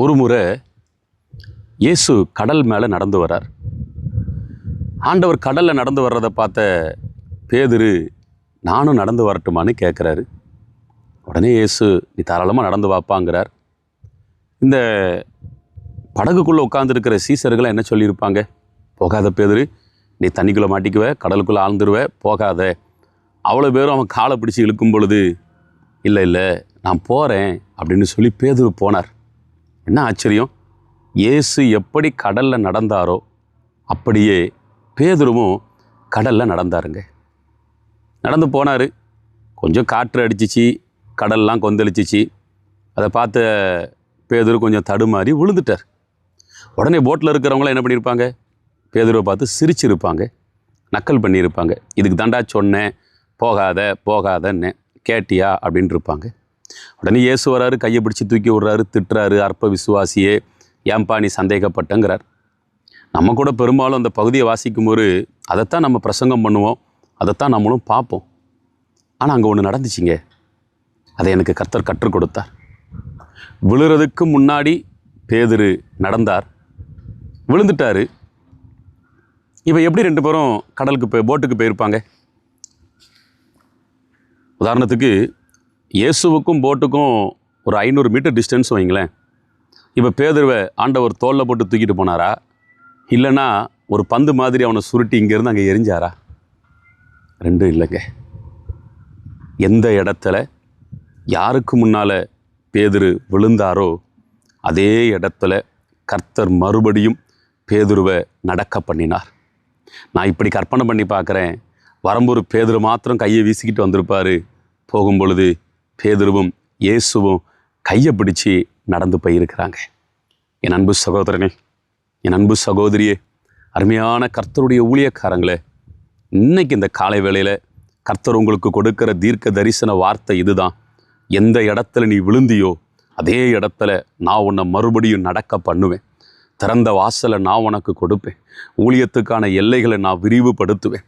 ஒரு முறை இயேசு கடல் மேலே நடந்து வர்றார். ஆண்டவர் கடலில் நடந்து வர்றதை பார்த்த பேதுரு, நானும் நடந்து வரட்டுமான்னு கேட்குறாரு. உடனே இயேசு, நீ தாராளமாக நடந்து வாப்பாங்கிறார். இந்த படகுக்குள்ளே உட்காந்துருக்கிற சீசர்களை என்ன சொல்லியிருப்பாங்க? போகாத பேதுரு, நீ தண்ணிக்குள்ளே மாட்டிக்குவ, கடலுக்குள்ளே ஆழ்ந்துருவ, போகாத. அவ்வளோ பேரும் அவன் காலை பிடிச்சி இழுக்கும் பொழுது, இல்லை இல்லை நான் போகிறேன் அப்படின்னு சொல்லி பேதுரு போனார். என்ன ஆச்சரியம்! இயேசு எப்படி கடலில் நடந்தாரோ அப்படியே பேதுருவும் கடலில் நடந்தாருங்க. நடந்து போனார். கொஞ்சம் காற்று அடிச்சிச்சு, கடல்லாம் கொந்தளிச்சிச்சு. அதை பார்த்த பேதுரு கொஞ்சம் தடுமாறி விழுந்துட்டார். உடனே போட்டில் இருக்கிறவங்களாம் என்ன பண்ணியிருப்பாங்க? பேதுருவை பார்த்து சிரிச்சிருப்பாங்க, நக்கல் பண்ணியிருப்பாங்க. இதுக்கு தாண்டா சொன்னேன், போகாத போகாதன்னு, கேட்டியா அப்படின்னு இருப்பாங்க. உடனே இயேசு வராரு, கையை பிடிச்சி தூக்கி விட்றாரு, திட்டுறாரு, அற்ப விசுவாசியே, ஏன்பா நீ சந்தேகப்பட்டங்கிறார். நம்ம கூட பெரும்பாலும் அந்த பகுதியை வாசிக்கும்போது அதைத்தான் நம்ம பிரசங்கம் பண்ணுவோம், அதைத்தான் நம்மளும் பார்ப்போம். ஆனால் அங்கே ஒன்று நடந்துச்சிங்க. அதை எனக்கு கர்த்தர் கற்றுக் கொடுத்தார். விழுறதுக்கு முன்னாடி பேதுரு நடந்தார், விழுந்துட்டார். இப்போ எப்படி ரெண்டு பேரும் கடலுக்கு போட்டுக்கு போயிருப்பாங்க? உதாரணத்துக்கு இயேசுவுக்கும் போட்டுக்கும் ஒரு 500 மீட்டர் டிஸ்டன்ஸ் வைங்களேன். இப்போ பேதுருவை ஆண்டவர் தோளில் போட்டு தூக்கிட்டு போனாரா, இல்லைன்னா ஒரு பந்து மாதிரி அவனை சுருட்டி இங்கேருந்து அங்கே எரிஞ்சாரா? ரெண்டும் இல்லைங்க. எந்த இடத்துல யாருக்கு முன்னால் பேதுரு விழுந்தாரோ அதே இடத்துல கர்த்தர் மறுபடியும் பேதுருவை நடக்க பண்ணினார். நான் இப்படி கற்பனை பண்ணி பார்க்குறேன், வரும்போது பேதுரு மாத்திரம் கையை வீசிக்கிட்டு வந்திருப்பார். போகும் பொழுது பேதுருவும் இயேசுவும் கையை பிடிச்சி நடந்து போயிருக்கிறாங்க. என் அன்பு சகோதரனே, என் அன்பு சகோதரியே, அருமையான கர்த்தருடைய ஊழியக்காரங்களே, இன்னைக்கு இந்த காலை வேளையில் கர்த்தர் உங்களுக்கு கொடுக்கிற தீர்க்க தரிசன வார்த்தை இதுதான். எந்த இடத்துல நீ விழுந்தியோ அதே இடத்துல நான் உன்னை மறுபடியும் நடக்க பண்ணுவேன். திறந்த வாசலை நான் உனக்கு கொடுப்பேன். ஊழியத்துக்கான எல்லைகளை நான் விரிவுபடுத்துவேன்.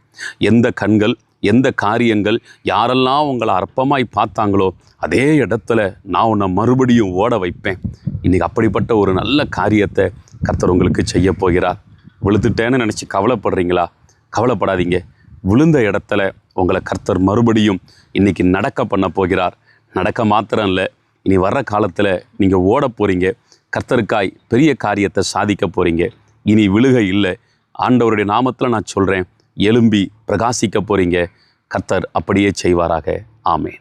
எந்த கண்கள், எந்த காரியங்கள், யாரெல்லாம் உங்களை அற்பமாய் பார்த்தாங்களோ அதே இடத்துல நான் உன்னை மறுபடியும் ஓட வைப்பேன். இன்றைக்கி அப்படிப்பட்ட ஒரு நல்ல காரியத்தை கர்த்தர் உங்களுக்கு செய்ய போகிறார். விழுந்துட்டேன்னு நினச்சி கவலைப்படுறீங்களா? கவலைப்படாதீங்க. விழுந்த இடத்துல உங்களை கர்த்தர் மறுபடியும் இன்றைக்கி நடக்க பண்ண போகிறார். நடக்க மாத்திரம் இல்லை, இனி வர்ற காலத்தில் நீங்கள் ஓட போகிறீங்க. கர்த்தருக்காய் பெரிய காரியத்தை சாதிக்க போகிறீங்க. இனி விழுக இல்லை. ஆண்டவருடைய நாமத்தில் நான் சொல்கிறேன், எழும்பி பிரகாசிக்க போகிறீங்க. கர்த்தர் அப்படியே செய்வாராக. ஆமென்.